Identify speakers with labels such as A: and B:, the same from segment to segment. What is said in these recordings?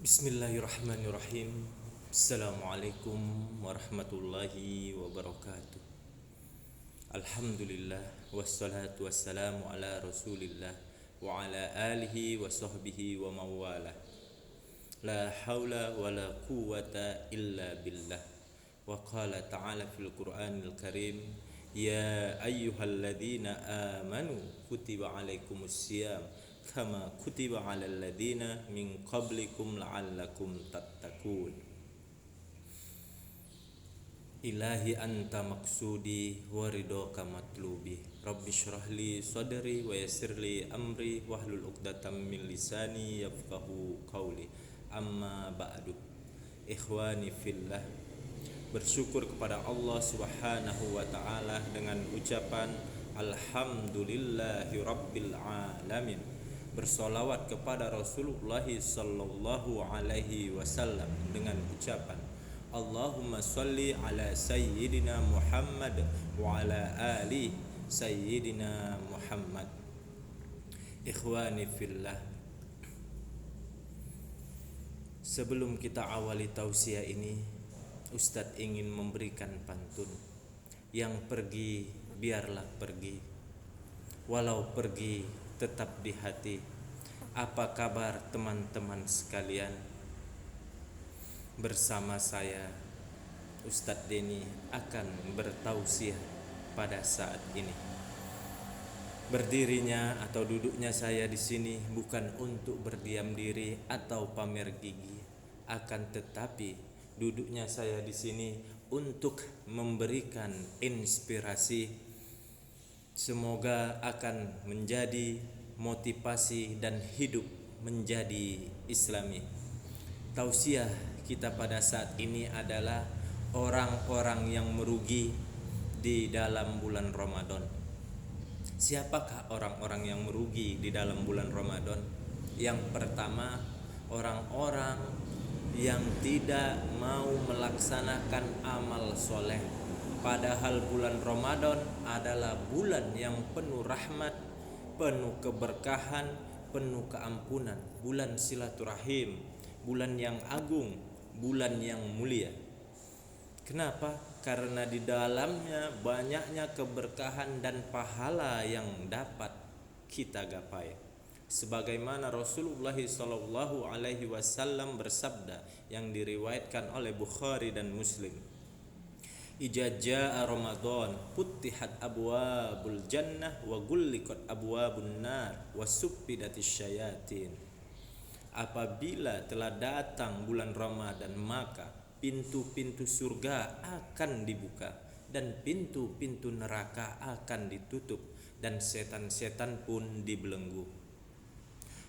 A: Bismillahirrahmanirrahim. Assalamualaikum warahmatullahi wabarakatuh. Alhamdulillah wassalatu wassalamu ala Rasulillah wa ala alihi wa sahbihi wa mawalah. La haula wa la quwwata illa billah. Wa qala ta'ala fil Qur'anil Karim, ya ayyuhalladzina amanu kutiba alaikumus siyam kama kutiba alal ladzina min qablikum la'allakum tattaqun. Ilahi anta maksudi wa ridhoka matlubi. Rabbi syrahli sadri wa yassirli amri wahlul 'uqdatam min lisani yafqahu qawli. Amma ba'du. Ikhwani fillah, bersyukur kepada Allah Subhanahu wa taala dengan ucapan alhamdulillahi rabbil alamin. Bersolawat kepada Rasulullah sallallahu alaihi wasallam dengan ucapan Allahumma sholli ala sayyidina Muhammad wa ala ali sayyidina Muhammad. Ikhwani fillah, sebelum kita awali tausiah ini, Ustadz ingin memberikan pantun. Yang pergi biarlah pergi, walau pergi tetap di hati. Apa kabar teman-teman sekalian? Bersama saya Ustadz Denny akan bertausiah pada saat ini. Berdirinya atau duduknya saya di sini bukan untuk berdiam diri atau pamer gigi, akan tetapi duduknya saya di sini untuk memberikan inspirasi. Semoga akan menjadi motivasi dan hidup menjadi Islami. Tausiah kita pada saat ini adalah orang-orang yang merugi di dalam bulan Ramadan. Siapakah orang-orang yang merugi di dalam bulan Ramadan? Yang pertama, orang-orang yang tidak mau melaksanakan amal soleh. Padahal bulan Ramadan adalah bulan yang penuh rahmat, penuh keberkahan, penuh keampunan, bulan silaturahim, bulan yang agung, bulan yang mulia. Kenapa? Karena di dalamnya banyaknya keberkahan dan pahala yang dapat kita gapai. Sebagaimana Rasulullah sallallahu alaihi wasallam bersabda yang diriwayatkan oleh Bukhari dan Muslim, Idza jaa Ramadan futtihat abwabul jannah wa ghulliqat abwabun nar wa suppidatis syayatin. Apabila telah datang bulan Ramadan, maka pintu-pintu surga akan dibuka dan pintu-pintu neraka akan ditutup dan setan-setan pun dibelenggu.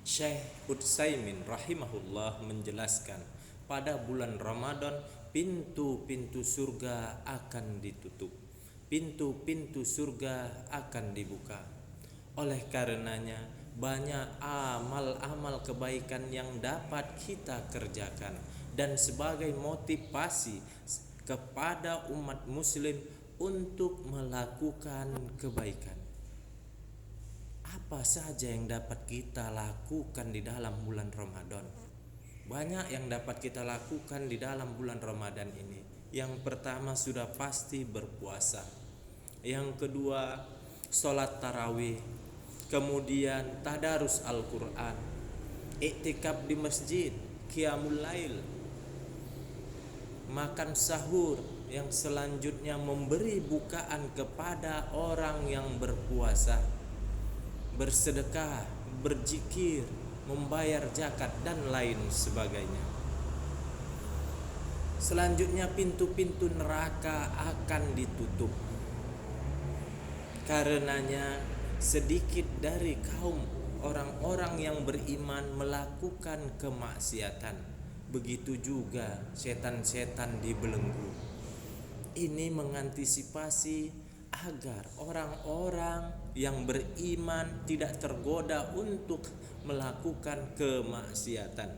A: Syekh Utsaimin rahimahullah menjelaskan, pada bulan Ramadan pintu-pintu surga akan ditutup, pintu-pintu surga akan dibuka. Oleh karenanya banyak amal-amal kebaikan yang dapat kita kerjakan dan sebagai motivasi kepada umat muslim untuk melakukan kebaikan. Apa saja yang dapat kita lakukan di dalam bulan Ramadan? Banyak yang dapat kita lakukan di dalam bulan Ramadan ini. Yang pertama sudah pasti berpuasa. Yang kedua sholat tarawih. Kemudian tadarus Al-Quran, iktikaf di masjid, qiyamul lail, makan sahur. Yang selanjutnya memberi bukaan kepada orang yang berpuasa, bersedekah, berzikir, membayar zakat dan lain sebagainya. Selanjutnya pintu-pintu neraka akan ditutup. Karenanya sedikit dari kaum orang-orang yang beriman melakukan kemaksiatan. Begitu juga setan-setan dibelenggu. Ini mengantisipasi agar orang-orang yang beriman tidak tergoda untuk melakukan kemaksiatan.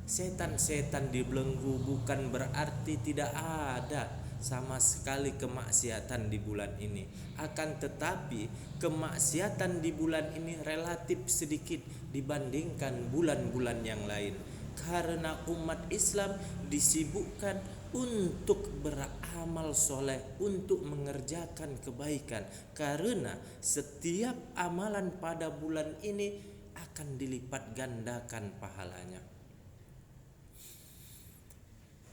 A: Setan-setan dibelenggu bukan berarti tidak ada sama sekali kemaksiatan di bulan ini. Akan tetapi kemaksiatan di bulan ini relatif sedikit dibandingkan bulan-bulan yang lain. Karena umat Islam disibukkan untuk beramal soleh, untuk mengerjakan kebaikan. Karena setiap amalan pada bulan ini akan dilipat gandakan pahalanya.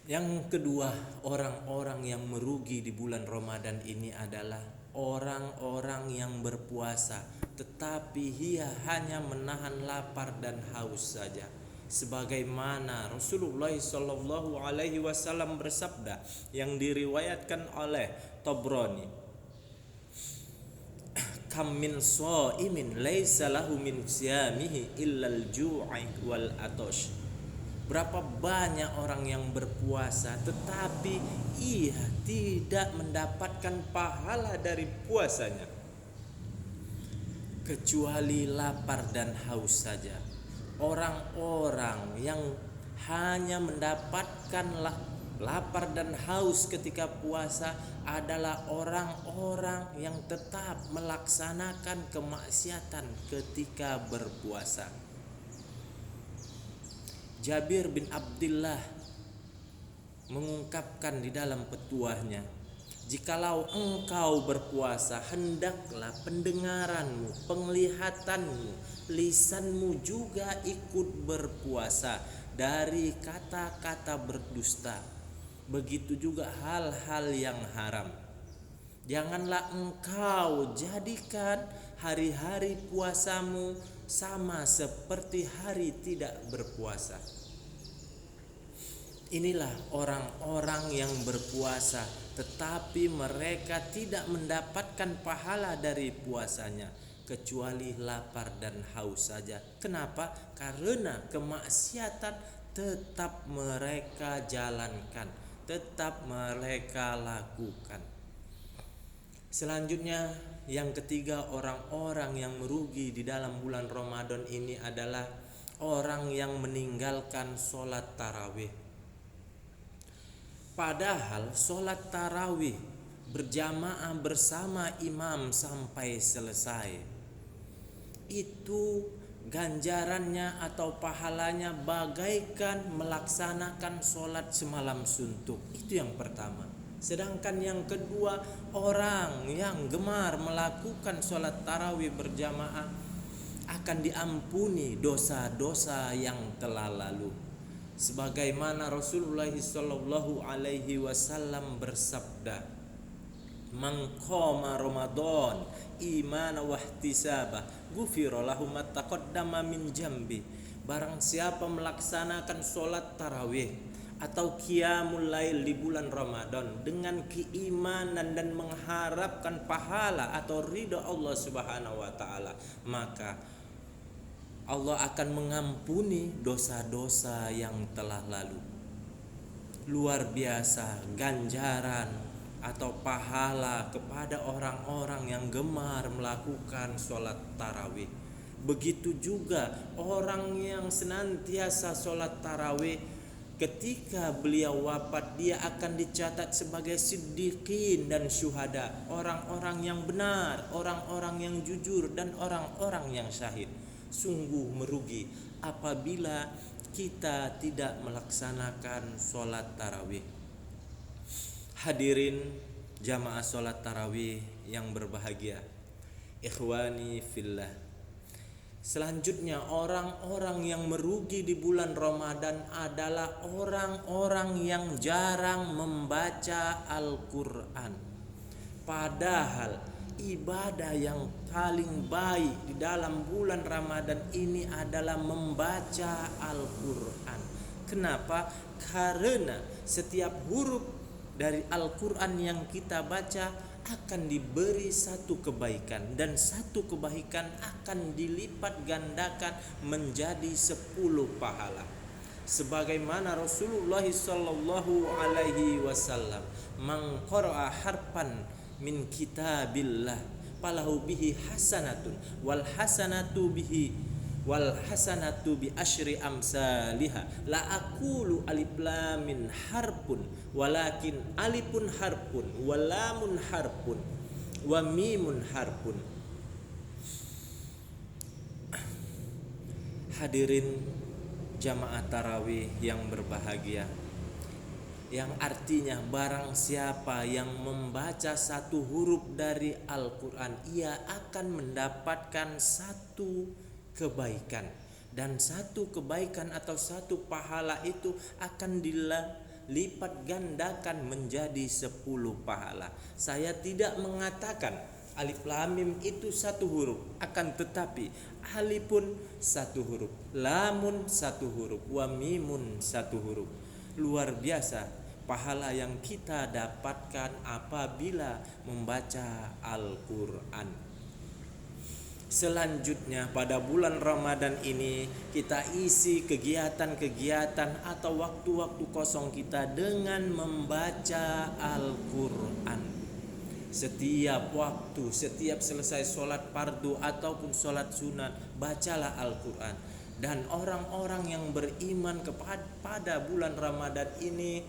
A: Yang kedua, orang-orang yang merugi di bulan Ramadan ini adalah orang-orang yang berpuasa tetapi ia hanya menahan lapar dan haus saja. Sebagaimana Rasulullah sallallahu alaihi wasallam bersabda yang diriwayatkan oleh Tabrani, kam min shaimin laisa lahu min siyamihi illal ju'i wal atash. Berapa banyak orang yang berpuasa tetapi ia tidak mendapatkan pahala dari puasanya kecuali lapar dan haus saja. Orang-orang yang hanya mendapatkan lapar dan haus ketika puasa adalah orang-orang yang tetap melaksanakan kemaksiatan ketika berpuasa. Jabir bin Abdullah mengungkapkan di dalam petuahnya, jikalau engkau berpuasa, hendaklah pendengaranmu, penglihatanmu, lisanmu juga ikut berpuasa dari kata-kata berdusta. Begitu juga hal-hal yang haram. Janganlah engkau jadikan hari-hari puasamu sama seperti hari tidak berpuasa. Inilah orang-orang yang berpuasa tetapi mereka tidak mendapatkan pahala dari puasanya kecuali lapar dan haus saja. Kenapa? Karena kemaksiatan tetap mereka jalankan, tetap mereka lakukan. Selanjutnya, yang ketiga, orang-orang yang merugi di dalam bulan Ramadan ini adalah orang yang meninggalkan sholat tarawih. Padahal sholat tarawih berjamaah bersama imam sampai selesai, itu ganjarannya atau pahalanya bagaikan melaksanakan sholat semalam suntuk. Itu yang pertama. Sedangkan yang kedua, orang yang gemar melakukan sholat tarawih berjamaah akan diampuni dosa-dosa yang telah lalu. Sebagaimana Rasulullah sallallahu alaihi wasallam bersabda, "Man qama Ramadan imana wa ihtisaba, ghufira lahu ma taqaddama min jambi." Barang siapa melaksanakan sholat tarawih atau qiyamul lail di bulan Ramadan dengan keimanan dan mengharapkan pahala atau ridha Allah Subhanahu wa taala, maka Allah akan mengampuni dosa-dosa yang telah lalu. Luar biasa ganjaran atau pahala kepada orang-orang yang gemar melakukan sholat tarawih. Begitu juga orang yang senantiasa sholat tarawih, ketika beliau wafat dia akan dicatat sebagai siddiqin dan syuhada, orang-orang yang benar, orang-orang yang jujur, dan orang-orang yang syahid. Sungguh merugi apabila kita tidak melaksanakan sholat tarawih. Hadirin jamaah sholat tarawih yang berbahagia, ikhwani fillah. Selanjutnya, orang-orang yang merugi di bulan Ramadan adalah orang-orang yang jarang membaca Al-Quran. Padahal ibadah yang paling baik di dalam bulan Ramadan ini adalah membaca Al-Quran. Kenapa? Karena setiap huruf dari Al-Quran yang kita baca akan diberi satu kebaikan, dan satu kebaikan akan dilipat gandakan menjadi 10 pahala. Sebagaimana Rasulullah sallallahu alaihi wasallam, "Man qara'a harfan min kitabillah falahu bihi hasanatun wal hasanatu bi asyri amsalihha la aqulu alif lam min harpun walakin alifun harpun wa lamun harpun wa mimun harpun." Hadirin jamaah tarawih yang berbahagia, yang artinya barang siapa yang membaca satu huruf dari Al-Quran, ia akan mendapatkan satu kebaikan, dan satu kebaikan atau satu pahala itu akan dilipat gandakan menjadi 10 pahala. Saya tidak mengatakan alif lam mim itu satu huruf, akan tetapi alifun satu huruf, lamun satu huruf, wa mimun satu huruf. Luar biasa pahala yang kita dapatkan apabila membaca Al-Quran. Selanjutnya pada bulan Ramadan ini kita isi kegiatan-kegiatan atau waktu-waktu kosong kita dengan membaca Al-Quran. Setiap waktu, setiap selesai sholat fardu ataupun sholat sunat, bacalah Al-Quran. Dan orang-orang yang beriman kepada bulan Ramadan ini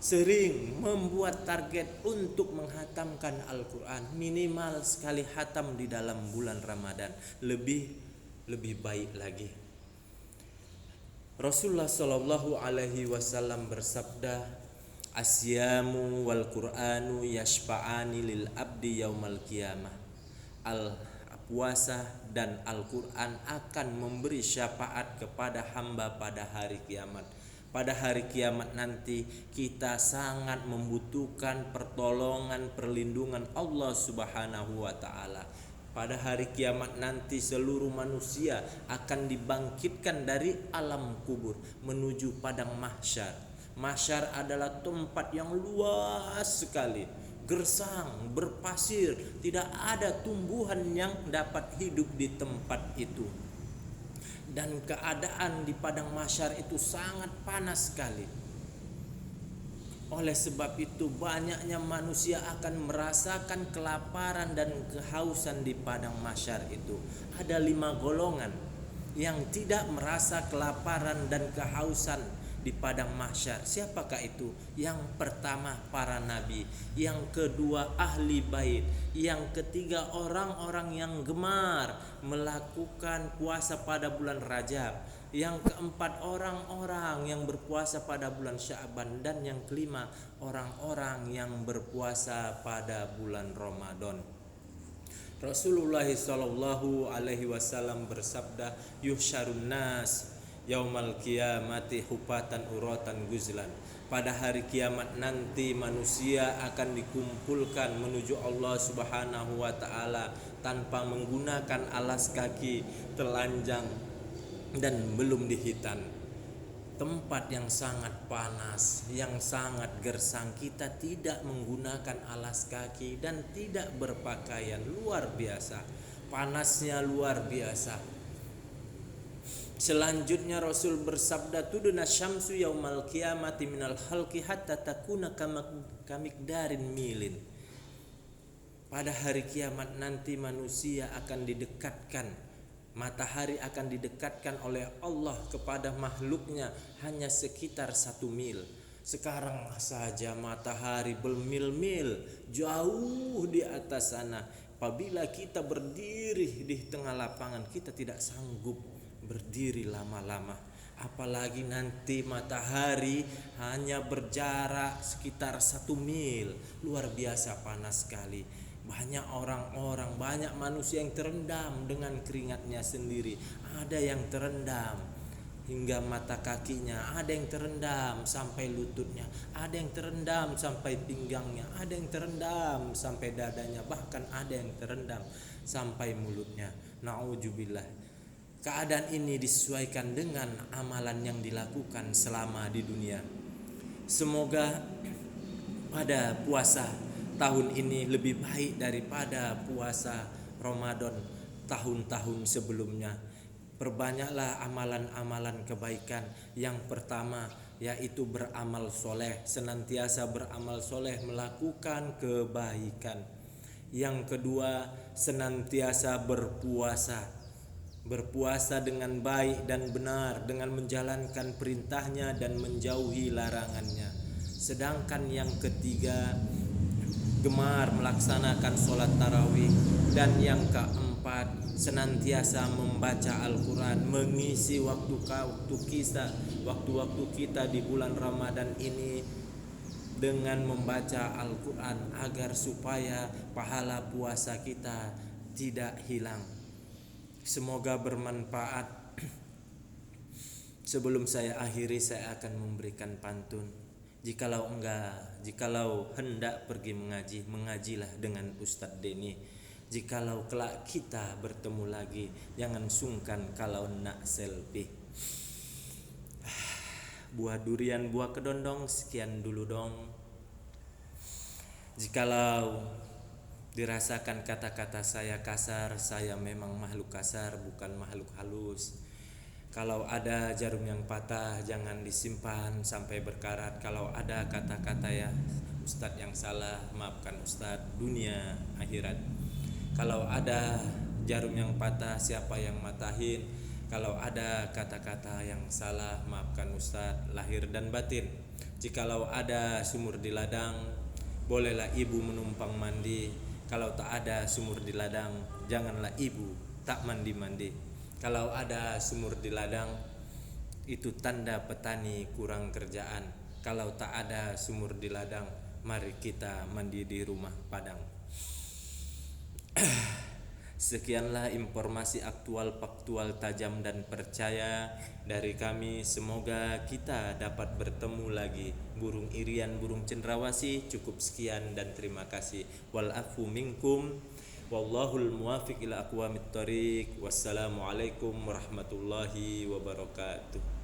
A: sering membuat target untuk menghatamkan Al-Quran, minimal sekali hatam di dalam bulan Ramadan, lebih baik lagi. Rasulullah Shallallahu Alaihi Wasallam bersabda, asyamu wal Quranu yashfa'ani lil abdi yaumal qiyamah. Puasa dan Al-Quran akan memberi syafaat kepada hamba pada hari kiamat. Pada hari kiamat nanti kita sangat membutuhkan pertolongan, perlindungan Allah Subhanahu wa Ta'ala. Pada hari kiamat nanti seluruh manusia akan dibangkitkan dari alam kubur menuju padang mahsyar. Mahsyar adalah tempat yang luas sekali, gersang, berpasir, tidak ada tumbuhan yang dapat hidup di tempat itu. Dan keadaan di padang mahsyar itu sangat panas sekali. Oleh sebab itu banyaknya manusia akan merasakan kelaparan dan kehausan di padang mahsyar itu. Ada 5 golongan yang tidak merasa kelaparan dan kehausan di padang mahsyar. Siapakah itu? Yang pertama para nabi, yang kedua ahli bait, yang ketiga orang-orang yang gemar melakukan puasa pada bulan Rajab, yang keempat orang-orang yang berpuasa pada bulan Sya'ban, dan yang kelima orang-orang yang berpuasa pada bulan Ramadan. Rasulullah Shallallahu Alaihi Wasallam bersabda, yuhsyarun nas yaumal qiyamati hufatan uratan guzlan. Pada hari kiamat nanti manusia akan dikumpulkan menuju Allah Subhanahu wa Ta'ala tanpa menggunakan alas kaki, telanjang dan belum dihitan. Tempat yang sangat panas, yang sangat gersang, kita tidak menggunakan alas kaki dan tidak berpakaian. Luar biasa, panasnya luar biasa. Selanjutnya Rasul bersabda, tuduna syamsu yaumal qiyamati minal halqi hatta takuna kamikdarin milin. Pada hari kiamat nanti manusia akan didekatkan, matahari akan didekatkan oleh Allah kepada makhluknya hanya sekitar 1 mil. Sekarang saja matahari bermil-mil jauh di atas sana. Apabila kita berdiri di tengah lapangan, kita tidak sanggup berdiri lama-lama, apalagi nanti matahari hanya berjarak sekitar 1 mil. Luar biasa panas sekali. Banyak orang-orang, banyak manusia yang terendam dengan keringatnya sendiri. Ada yang terendam hingga mata kakinya, ada yang terendam sampai lututnya, ada yang terendam sampai pinggangnya, ada yang terendam sampai dadanya, bahkan ada yang terendam sampai mulutnya. Na'udzubillah. Keadaan ini disesuaikan dengan amalan yang dilakukan selama di dunia. Semoga pada puasa tahun ini lebih baik daripada puasa Ramadan tahun-tahun sebelumnya. Perbanyaklah amalan-amalan kebaikan. Yang pertama yaitu beramal soleh, senantiasa beramal soleh, melakukan kebaikan. Yang kedua senantiasa berpuasa dengan baik dan benar, dengan menjalankan perintahnya dan menjauhi larangannya. Sedangkan yang ketiga gemar melaksanakan sholat tarawih. Dan yang keempat tepat, senantiasa membaca Al-Quran, mengisi waktu-waktu kita di bulan Ramadan ini dengan membaca Al-Quran agar supaya pahala puasa kita tidak hilang. Semoga bermanfaat. Sebelum saya akhiri, saya akan memberikan pantun. Jikalau hendak pergi mengaji, mengajilah dengan Ustadz Denny. Jikalau kelak kita bertemu lagi, jangan sungkan kalau nak selfie. Buah durian, buah kedondong, sekian dulu dong. Jikalau dirasakan kata-kata saya kasar, saya memang makhluk kasar, bukan makhluk halus. Kalau ada jarum yang patah, jangan disimpan sampai berkarat. Kalau ada kata-kata ya Ustadz yang salah, maafkan Ustadz dunia akhirat. Kalau ada jarum yang patah, siapa yang matahin? Kalau ada kata-kata yang salah, maafkan Ustadz lahir dan batin. Jikalau ada sumur di ladang, bolehlah ibu menumpang mandi. Kalau tak ada sumur di ladang, janganlah ibu tak mandi-mandi. Kalau ada sumur di ladang, itu tanda petani kurang kerjaan. Kalau tak ada sumur di ladang, mari kita mandi di rumah padang. Sekianlah informasi aktual, faktual, tajam dan percaya dari kami. Semoga kita dapat bertemu lagi. Burung irian, burung cendrawasih. Cukup sekian dan terima kasih. Wal afu minkum. Wallahul muwafiq ila aqwamit thoriq. Wassalamualaikum warahmatullahi wabarakatuh.